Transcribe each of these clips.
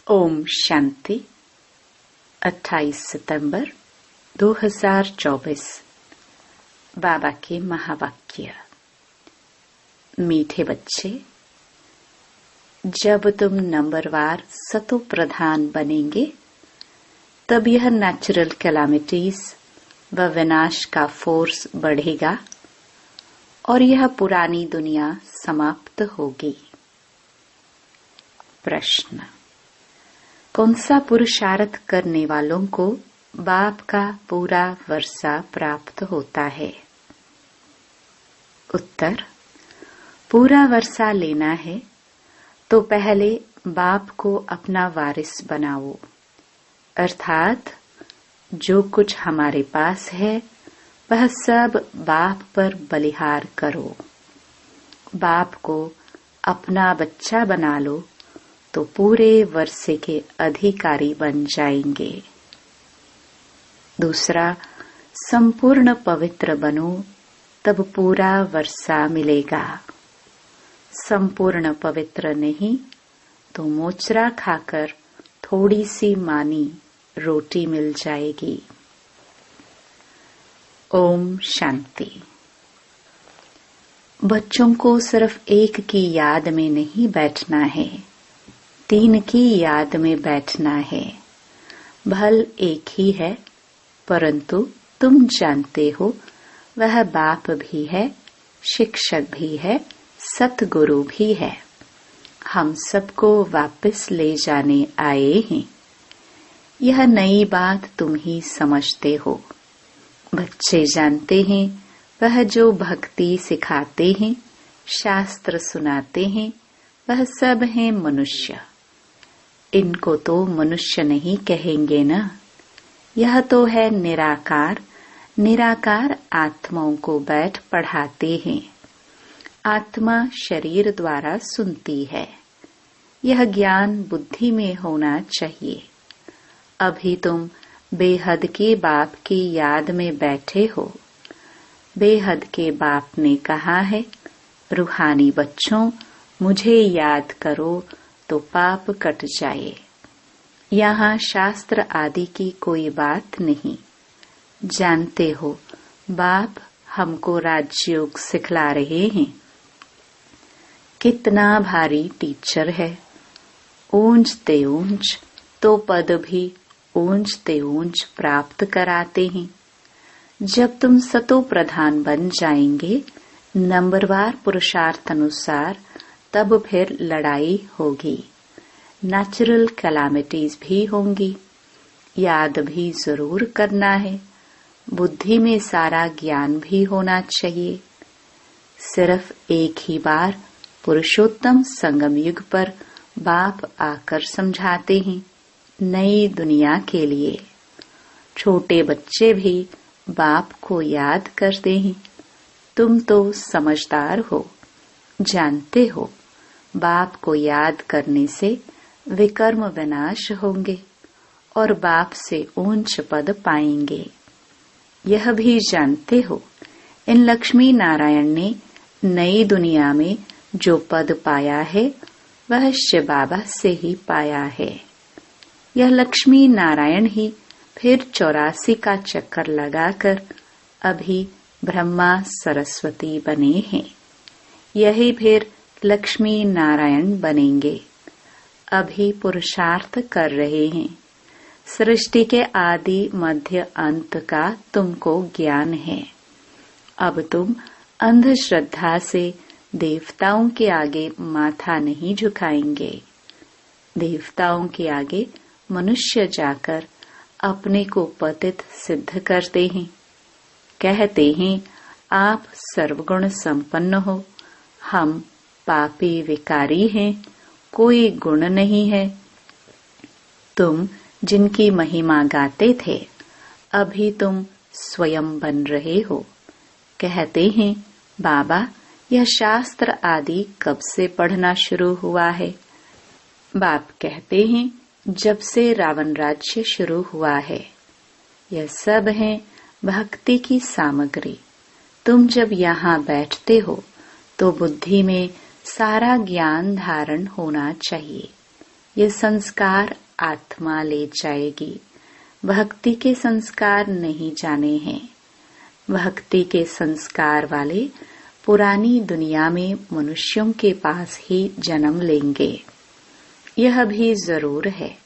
ओम शांति। 28 सितंबर 2024। बाबा के महावाक्य। मीठे बच्चे, जब तुम नंबरवार सतो प्रधान बनेंगे तब यह नेचुरल कैलामिटीज व विनाश का फोर्स बढ़ेगा और यह पुरानी दुनिया समाप्त होगी। प्रश्न: कौन सा पुरुषार्थ करने वालों को बाप का पूरा वर्षा प्राप्त होता है? उत्तर: पूरा वर्षा लेना है तो पहले बाप को अपना वारिस बनाओ, अर्थात जो कुछ हमारे पास है वह सब बाप पर बलिहार करो। बाप को अपना बच्चा बना लो तो पूरे वर्षे के अधिकारी बन जाएंगे। दूसरा, संपूर्ण पवित्र बनो तब पूरा वर्षा मिलेगा। संपूर्ण पवित्र नहीं तो मोचरा खाकर थोड़ी सी मानी रोटी मिल जाएगी। ओम शांति। बच्चों को सिर्फ एक की याद में नहीं बैठना है, 3 की याद में बैठना है। भल एक ही है, परंतु तुम जानते हो वह बाप भी है, शिक्षक भी है, सतगुरु भी है। हम सबको वापस ले जाने आए हैं। यह नई बात तुम ही समझते हो। बच्चे जानते हैं वह जो भक्ति सिखाते हैं, शास्त्र सुनाते हैं, वह सब हैं मनुष्य। इनको तो मनुष्य नहीं कहेंगे ना। यह तो है निराकार। निराकार आत्माओं को बैठ पढ़ाते हैं। आत्मा शरीर द्वारा सुनती है। यह ज्ञान बुद्धि में होना चाहिए। अभी तुम बेहद के बाप की याद में बैठे हो। बेहद के बाप ने कहा है, रूहानी बच्चों, मुझे याद करो तो पाप कट जाए। यहाँ शास्त्र आदि की कोई बात नहीं। जानते हो बाप हमको राजयोग सिखला रहे हैं। कितना भारी टीचर है। ऊंचते ऊंच तो पद भी ऊंचते ऊंच प्राप्त कराते हैं। जब तुम सतो प्रधान बन जाएंगे नंबरवार पुरुषार्थ अनुसार, तब फिर लड़ाई होगी, नेचुरल कैलामिटीज भी होंगी। याद भी जरूर करना है। बुद्धि में सारा ज्ञान भी होना चाहिए। सिर्फ एक ही बार पुरुषोत्तम संगम युग पर बाप आकर समझाते हैं, नई दुनिया के लिए। छोटे बच्चे भी बाप को याद करते हैं। तुम तो समझदार हो, जानते हो बाप को याद करने से विकर्म विनाश होंगे और बाप से ऊंच पद पाएंगे। यह भी जानते हो इन लक्ष्मी नारायण ने नई दुनिया में जो पद पाया है वह शिव बाबा से ही पाया है। यह लक्ष्मी नारायण ही फिर 84 का चक्कर लगाकर अभी ब्रह्मा सरस्वती बने हैं। यही फिर लक्ष्मी नारायण बनेंगे। अभी पुरुषार्थ कर रहे हैं। सृष्टि के आदि मध्य अंत का तुमको ज्ञान है। अब तुम अंधश्रद्धा से देवताओं के आगे माथा नहीं झुकाएंगे। देवताओं के आगे मनुष्य जाकर अपने को पतित सिद्ध करते हैं। कहते हैं आप सर्वगुण संपन्न हो, हम पापी विकारी हैं, कोई गुण नहीं है। तुम जिनकी महिमा गाते थे, अभी तुम स्वयं बन रहे हो। कहते हैं बाबा यह शास्त्र आदि कब से पढ़ना शुरू हुआ है? बाप कहते हैं जब से रावण राज्य शुरू हुआ है। यह सब है भक्ति की सामग्री। तुम जब यहाँ बैठते हो तो बुद्धि में सारा ज्ञान धारण होना चाहिए। ये संस्कार आत्मा ले जाएगी। भक्ति के संस्कार नहीं जाने हैं। भक्ति के संस्कार वाले पुरानी दुनिया में मनुष्यों के पास ही जन्म लेंगे। यह भी जरूर है,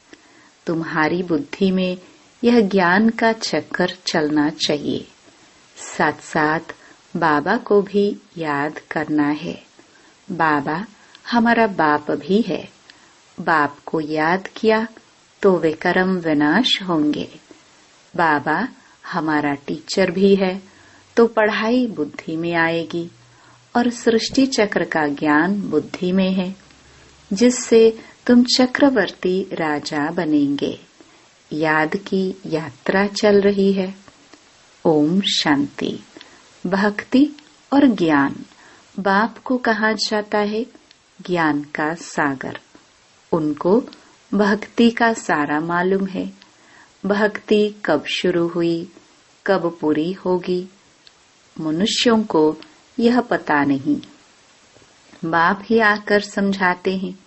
तुम्हारी बुद्धि में यह ज्ञान का चक्कर चलना चाहिए। साथ साथ बाबा को भी याद करना है। बाबा हमारा बाप भी है। बाप को याद किया तो वे कर्म विनाश होंगे। बाबा हमारा टीचर भी है, तो पढ़ाई बुद्धि में आएगी और सृष्टि चक्र का ज्ञान बुद्धि में है, जिससे तुम चक्रवर्ती राजा बनेंगे। याद की यात्रा चल रही है। ओम शांति। भक्ति और ज्ञान बाप को कहा जाता है ज्ञान का सागर। उनको भक्ति का सारा मालूम है। भक्ति कब शुरू हुई, कब पूरी होगी, मनुष्यों को यह पता नहीं। बाप ही आकर समझाते हैं,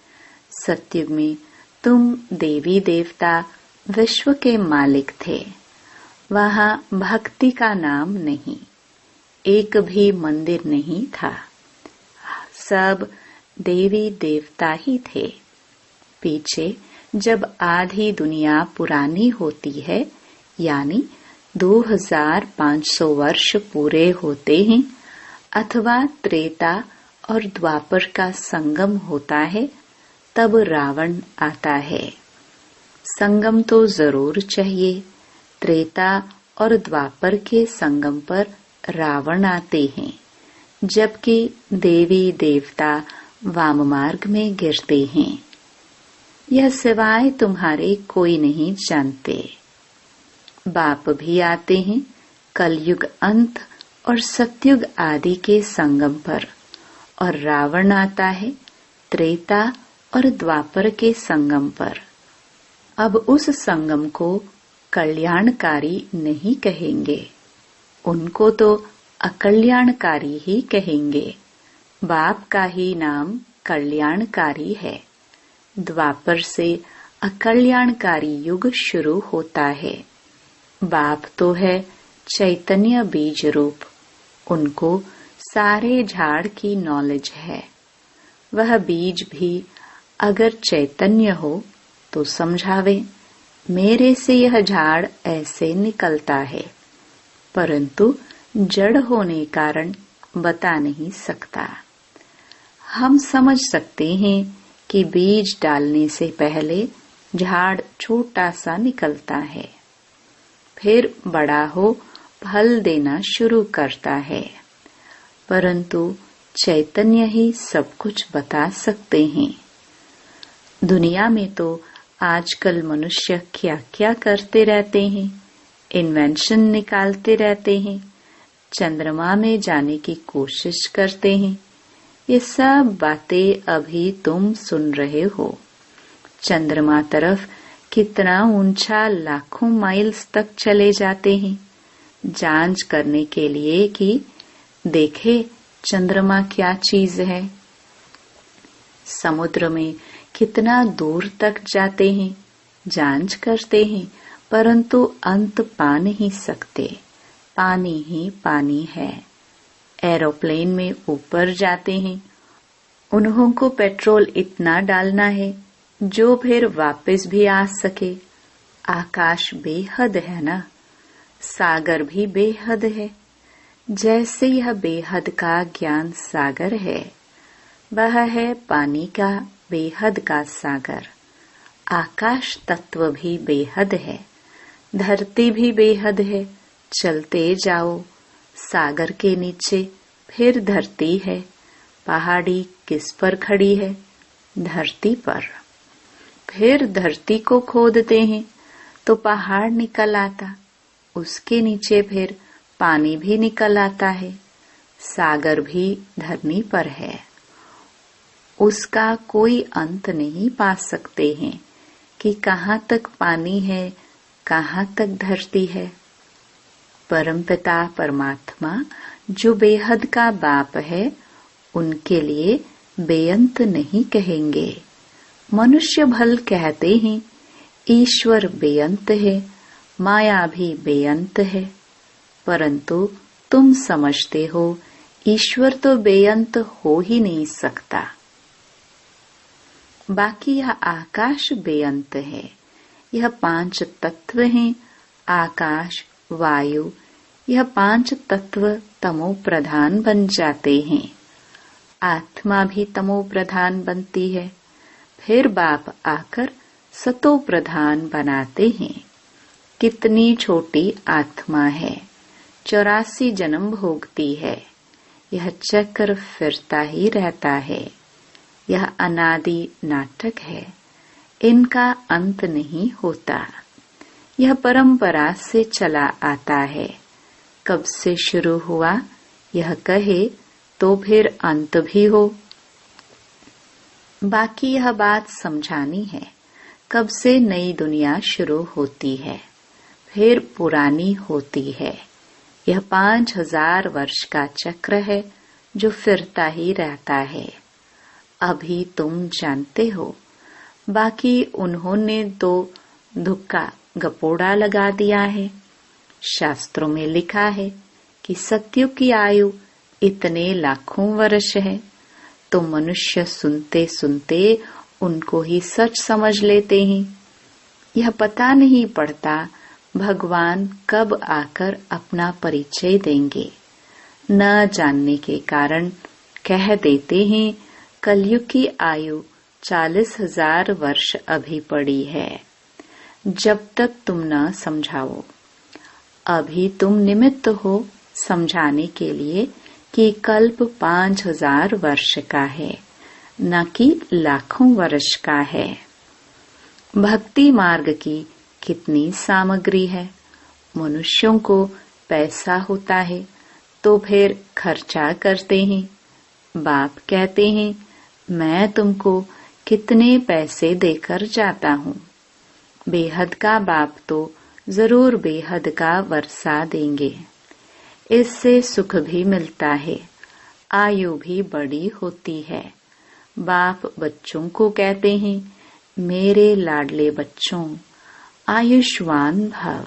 सत्युग में तुम देवी देवता विश्व के मालिक थे। वहाँ भक्ति का नाम नहीं, एक भी मंदिर नहीं था। सब देवी देवता ही थे। पीछे जब आधी दुनिया पुरानी होती है, यानी 2500 वर्ष पूरे होते हैं, अथवा त्रेता और द्वापर का संगम होता है, तब रावण आता है। संगम तो जरूर चाहिए। त्रेता और द्वापर के संगम पर रावण आते हैं, जबकि देवी देवता वाम मार्ग में गिरते हैं। यह सिवाय तुम्हारे कोई नहीं जानते। बाप भी आते हैं कलयुग अंत और सतयुग आदि के संगम पर, और रावण आता है त्रेता और द्वापर के संगम पर। अब उस संगम को कल्याणकारी नहीं कहेंगे, उनको तो अकल्याणकारी ही कहेंगे। बाप का ही नाम कल्याणकारी है। द्वापर से अकल्याणकारी युग शुरू होता है। बाप तो है चैतन्य बीज रूप, उनको सारे झाड़ की नॉलेज है। वह बीज भी अगर चैतन्य हो तो समझावे, मेरे से यह झाड़ ऐसे निकलता है, परंतु जड़ होने कारण बता नहीं सकता। हम समझ सकते हैं कि बीज डालने से पहले झाड़ छोटा सा निकलता है, फिर बड़ा हो फल देना शुरू करता है, परंतु चैतन्य ही सब कुछ बता सकते हैं। दुनिया में तो आजकल मनुष्य क्या क्या करते रहते हैं, इन्वेंशन निकालते रहते हैं, चंद्रमा में जाने की कोशिश करते हैं। ये सब बातें अभी तुम सुन रहे हो। चंद्रमा तरफ कितना ऊंचा लाखों माइल्स तक चले जाते हैं, जांच करने के लिए कि देखे चंद्रमा क्या चीज है। समुद्र में कितना दूर तक जाते हैं, जांच करते हैं, परंतु अंत पा नहीं सकते। पानी ही पानी है। एरोप्लेन में ऊपर जाते हैं, उन्हों को पेट्रोल इतना डालना है जो फिर वापस भी आ सके। आकाश बेहद है ना, सागर भी बेहद है। जैसे यह बेहद का ज्ञान सागर है, वह है पानी का बेहद का सागर। आकाश तत्व भी बेहद है, धरती भी बेहद है। चलते जाओ, सागर के नीचे फिर धरती है। पहाड़ी किस पर खड़ी है? धरती पर। फिर धरती को खोदते हैं तो पहाड़ निकल आता, उसके नीचे फिर पानी भी निकल आता है। सागर भी धरनी पर है, उसका कोई अंत नहीं पा सकते हैं कि कहाँ तक पानी है, कहाँ तक धरती है। परमपिता परमात्मा जो बेहद का बाप है, उनके लिए बेअंत नहीं कहेंगे। मनुष्य भल कहते हैं ईश्वर बेअंत है, माया भी बेअंत है, परंतु तुम समझते हो ईश्वर तो बेअंत हो ही नहीं सकता। बाकी यह आकाश बेअंत है। यह 5 तत्व हैं, आकाश, वायु, यह 5 तत्व तमो प्रधान बन जाते हैं। आत्मा भी तमो प्रधान बनती है। फिर बाप आकर सतो प्रधान बनाते हैं। कितनी छोटी आत्मा है, 84 जन्म भोगती है। यह चक्र फिरता ही रहता है। यह अनादि नाटक है, इनका अंत नहीं होता। यह परंपरा से चला आता है। कब से शुरू हुआ यह कहे तो फिर अंत भी हो। बाकी यह बात समझानी है, कब से नई दुनिया शुरू होती है, फिर पुरानी होती है। यह 5000 वर्ष का चक्र है जो फिरता ही रहता है। अभी तुम जानते हो, बाकी उन्होंने तो धुक्का गपोड़ा लगा दिया है। शास्त्रों में लिखा है कि सत्युग की आयु इतने लाखों वर्ष है, तो मनुष्य सुनते सुनते उनको ही सच समझ लेते हैं। यह पता नहीं पड़ता भगवान कब आकर अपना परिचय देंगे। न जानने के कारण कह देते हैं कलयुग की आयु 40,000 वर्ष अभी पड़ी है। जब तक तुम न समझाओ, अभी तुम निमित्त हो समझाने के लिए कि कल्प 5000 वर्ष का है, न कि लाखों वर्ष का है। भक्ति मार्ग की कितनी सामग्री है। मनुष्यों को पैसा होता है तो फिर खर्चा करते हैं। बाप कहते हैं मैं तुमको कितने पैसे देकर जाता हूँ। बेहद का बाप तो जरूर बेहद का वर्षा देंगे। इससे सुख भी मिलता है, आयु भी बड़ी होती है। बाप बच्चों को कहते हैं मेरे लाडले बच्चों, आयुष्मान भव।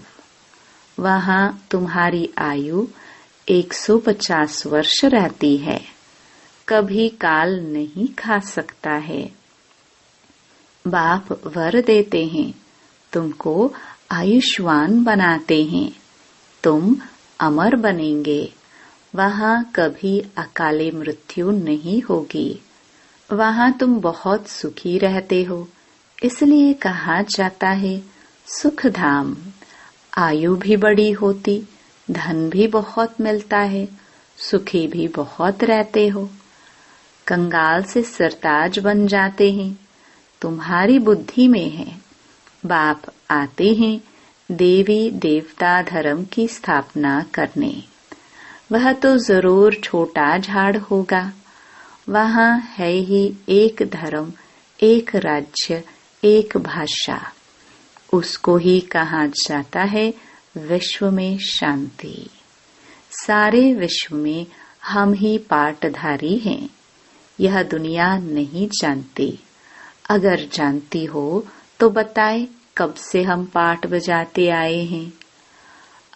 वहाँ तुम्हारी आयु 150 वर्ष रहती है, कभी काल नहीं खा सकता है। बाप वर देते हैं, तुमको आयुष्मान बनाते हैं, तुम अमर बनेंगे। वहाँ कभी अकाले मृत्यु नहीं होगी। वहाँ तुम बहुत सुखी रहते हो, इसलिए कहा जाता है सुख धाम। आयु भी बड़ी होती, धन भी बहुत मिलता है, सुखी भी बहुत रहते हो। कंगाल से सरताज बन जाते हैं, तुम्हारी बुद्धि में है। बाप आते हैं देवी देवता धर्म की स्थापना करने। वह तो जरूर छोटा झाड़ होगा। वहाँ है ही एक धर्म, एक राज्य, एक भाषा। उसको ही कहा जाता है विश्व में शांति। सारे विश्व में हम ही पाटधारी हैं। यह दुनिया नहीं जानती। अगर जानती हो तो बताए कब से हम पाट बजाते आए हैं।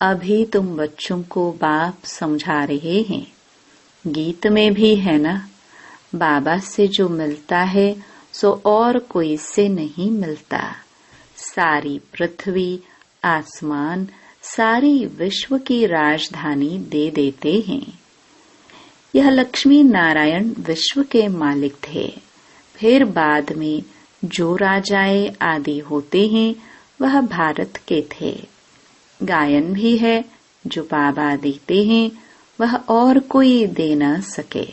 अभी तुम बच्चों को बाप समझा रहे हैं। गीत में भी है ना, बाबा से जो मिलता है सो और कोई से नहीं मिलता। सारी पृथ्वी, आसमान, सारी विश्व की राजधानी दे देते हैं। यह लक्ष्मी नारायण विश्व के मालिक थे। फिर बाद में जो राजाए आदि होते हैं वह भारत के थे। गायन भी है जो बाबा देते हैं, वह और कोई दे न सके।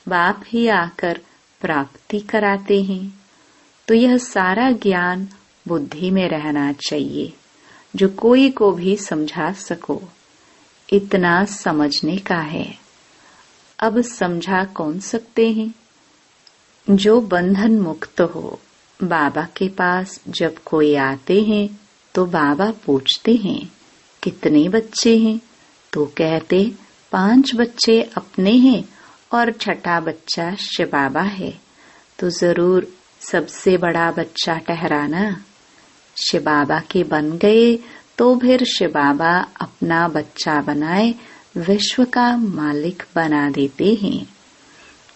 बाप ही आकर प्राप्ति कराते हैं। तो यह सारा ज्ञान बुद्धि में रहना चाहिए, जो कोई को भी समझा सको। इतना समझने का है। अब समझा कौन सकते हैं? जो बंधन मुक्त हो। बाबा के पास जब कोई आते हैं तो बाबा पूछते हैं कितने बच्चे हैं, तो कहते 5 बच्चे अपने हैं और छठा बच्चा शिव बाबा है। तो जरूर सबसे बड़ा बच्चा ठहराना। शिव बाबा के बन गए तो फिर शिव बाबा अपना बच्चा बनाए विश्व का मालिक बना देते हैं।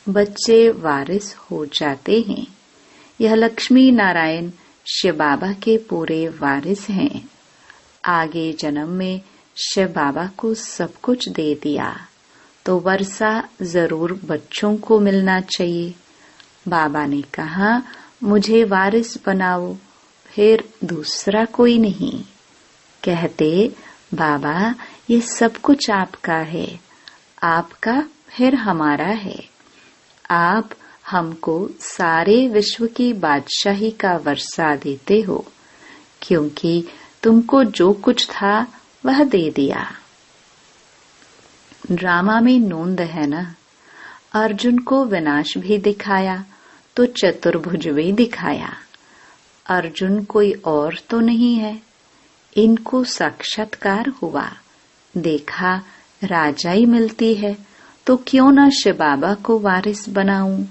बच्चे वारिस हो जाते हैं। यह लक्ष्मी नारायण शिव बाबा के पूरे वारिस हैं। आगे जन्म में शिव बाबा को सब कुछ दे दिया तो वर्षा जरूर बच्चों को मिलना चाहिए। बाबा ने कहा मुझे वारिस बनाओ, फिर दूसरा कोई नहीं। कहते बाबा ये सब कुछ आपका है, आपका फिर हमारा है। आप हमको सारे विश्व की बादशाही का वर्षा देते हो, क्योंकि तुमको जो कुछ था वह दे दिया। ड्रामा में नोंद है ना, अर्जुन को विनाश भी दिखाया तो चतुर्भुज भी दिखाया। अर्जुन कोई और तो नहीं है, इनको साक्षात्कार हुआ, देखा राजाई मिलती है तो क्यों न शिव बाबा को वारिस बनाऊं।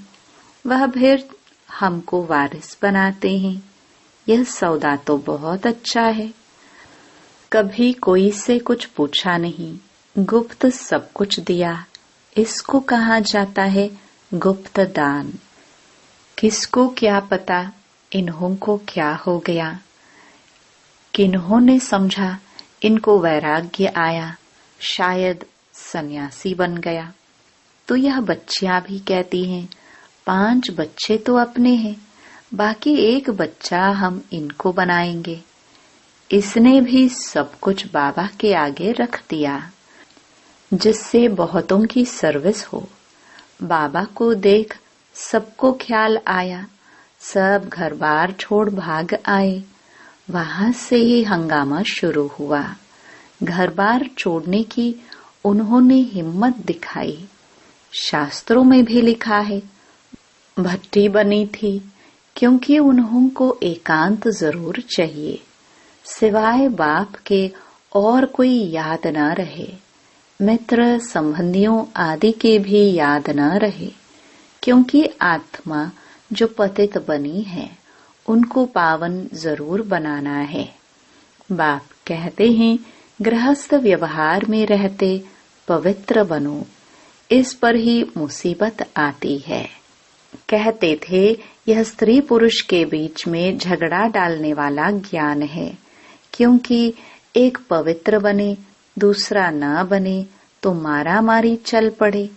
वह फिर हमको वारिस बनाते हैं। यह सौदा तो बहुत अच्छा है। कभी कोई से कुछ पूछा नहीं, गुप्त सब कुछ दिया। इसको कहा जाता है गुप्त दान। किसको क्या पता इन्हों को क्या हो गया, किन्होंने समझा इनको वैराग्य आया, शायद सन्यासी बन गया। तो यह बच्चियां भी कहती हैं 5 बच्चे तो अपने हैं, बाकी 1 बच्चा हम इनको बनाएंगे। इसने भी सब कुछ बाबा के आगे रख दिया, जिससे बहुतों की सर्विस हो। बाबा को देख सबको ख्याल आया, सब घर बार छोड़ भाग आए। वहां से ही हंगामा शुरू हुआ। घर बार छोड़ने की उन्होंने हिम्मत दिखाई। शास्त्रों में भी लिखा है भट्टी बनी थी, क्योंकि उन्हों को एकांत जरूर चाहिए, सिवाय बाप के और कोई याद न रहे, मित्र संबंधियों आदि के भी याद न रहे। क्योंकि आत्मा जो पतित बनी है उनको पावन जरूर बनाना है। बाप कहते हैं गृहस्थ व्यवहार में रहते पवित्र बनो, इस पर ही मुसीबत आती है। कहते थे यह स्त्री पुरुष के बीच में झगड़ा डालने वाला ज्ञान है, क्योंकि एक पवित्र बने दूसरा न बने तो मारा मारी चल पड़े।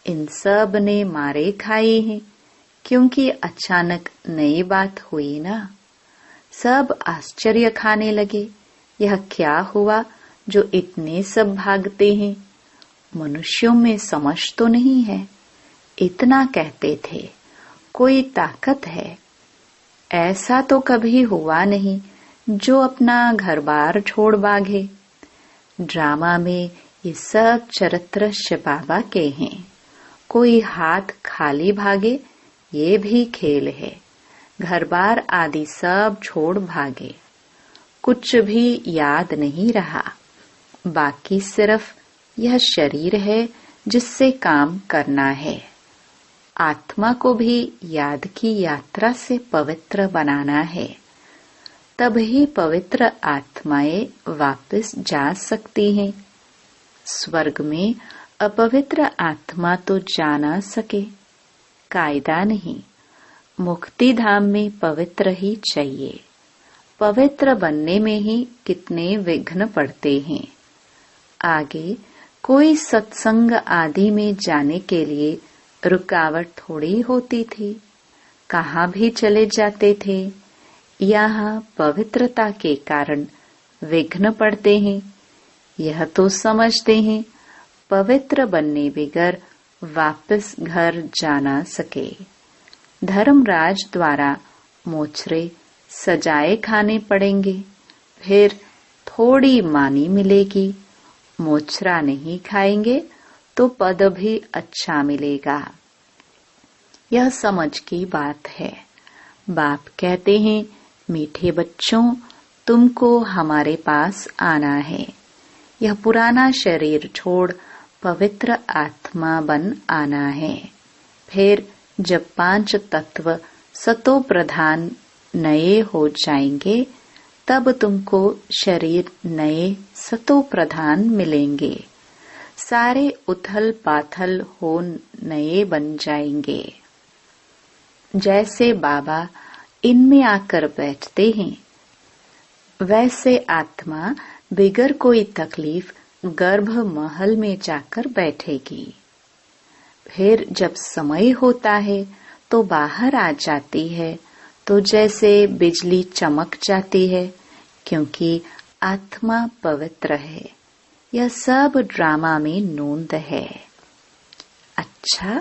इन सब ने मारे खाए हैं, क्योंकि अचानक नई बात हुई ना। सब आश्चर्य खाने लगे, यह क्या हुआ जो इतने सब भागते हैं। मनुष्यों में समझ तो नहीं है, इतना कहते थे कोई ताकत है। ऐसा तो कभी हुआ नहीं जो अपना घर बार छोड़ भागे। ड्रामा में ये सब चरित्र शिव बाबा के हैं। कोई हाथ खाली भागे ये भी खेल है। घर बार आदि सब छोड़ भागे, कुछ भी याद नहीं रहा। बाकी सिर्फ यह शरीर है जिससे काम करना है। आत्मा को भी याद की यात्रा से पवित्र बनाना है, तभी पवित्र आत्माएं वापस जा सकती हैं। स्वर्ग में अपवित्र आत्मा तो जा ना सके, कायदा नहीं। मुक्ति धाम में पवित्र ही चाहिए। पवित्र बनने में ही कितने विघ्न पड़ते हैं। आगे कोई सत्संग आदि में जाने के लिए रुकावट थोड़ी होती थी, कहाँ भी चले जाते थे। यहाँ पवित्रता के कारण विघ्न पड़ते हैं। यह तो समझते हैं पवित्र बनने बगैर वापस घर जाना सके। धर्मराज द्वारा मोचरे सजाए खाने पड़ेंगे, फिर थोड़ी मानी मिलेगी। मोचरा नहीं खाएंगे तो पद भी अच्छा मिलेगा। यह समझ की बात है। बाप कहते हैं मीठे बच्चों, तुमको हमारे पास आना है। यह पुराना शरीर छोड़ पवित्र आत्मा बन आना है। फिर जब 5 तत्व सतो प्रधान नए हो जाएंगे, तब तुमको शरीर नए सतो प्रधान मिलेंगे। सारे उथल पाथल हो नए बन जाएंगे। जैसे बाबा इनमें आकर बैठते हैं, वैसे आत्मा बिगर कोई तकलीफ गर्भ महल में जाकर बैठेगी। फिर जब समय होता है तो बाहर आ जाती है, तो जैसे बिजली चमक जाती है, क्योंकि आत्मा पवित्र है। यह सब ड्रामा में नोंद है। अच्छा,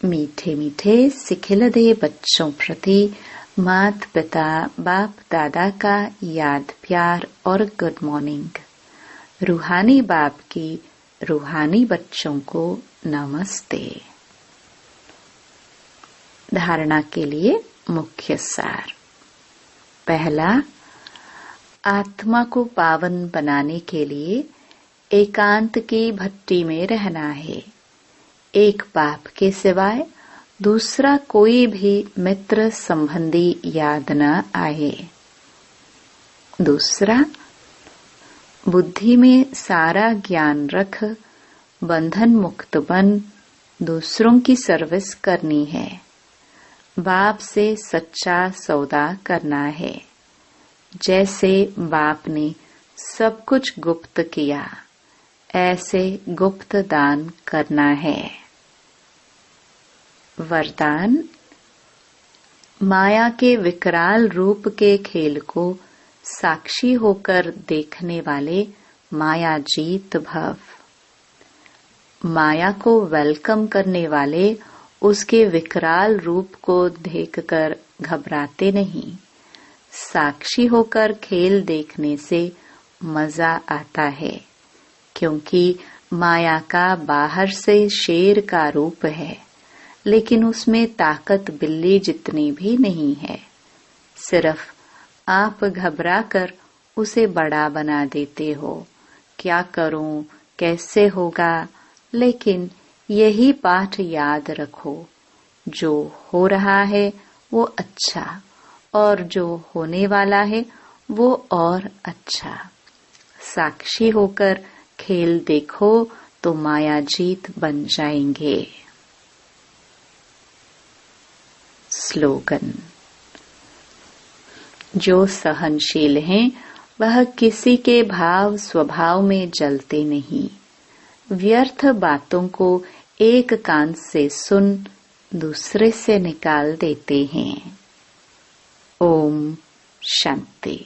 मीठे मीठे सिखिलदे बच्चों प्रति माता पिता बाप दादा का याद प्यार और गुड मॉर्निंग। रूहानी बाप की रूहानी बच्चों को नमस्ते। धारणा के लिए मुख्य सार। पहला, आत्मा को पावन बनाने के लिए एकांत की भट्टी में रहना है। एक बाप के सिवाय दूसरा कोई भी मित्र संबंधी याद न आए। दूसरा, बुद्धि में सारा ज्ञान रख बंधन मुक्त बन दूसरों की सर्विस करनी है। बाप से सच्चा सौदा करना है। जैसे बाप ने सब कुछ गुप्त किया, ऐसे गुप्त दान करना है। वरदान, माया के विकराल रूप के खेल को साक्षी होकर देखने वाले माया जीत भव। माया को वेलकम करने वाले उसके विकराल रूप को देखकर घबराते नहीं। साक्षी होकर खेल देखने से मजा आता है, क्योंकि माया का बाहर से शेर का रूप है, लेकिन उसमें ताकत बिल्ली जितनी भी नहीं है। सिर्फ आप घबरा कर उसे बड़ा बना देते हो। क्या करूं, कैसे होगा? लेकिन यही पाठ याद रखो, जो हो रहा है वो अच्छा, और जो होने वाला है वो और अच्छा। साक्षी होकर खेल देखो तो माया जीत बन जाएंगे। स्लोगन, जो सहनशील हैं वह किसी के भाव स्वभाव में जलते नहीं। व्यर्थ बातों को एक कान से सुन दूसरे से निकाल देते हैं। ओम शांति।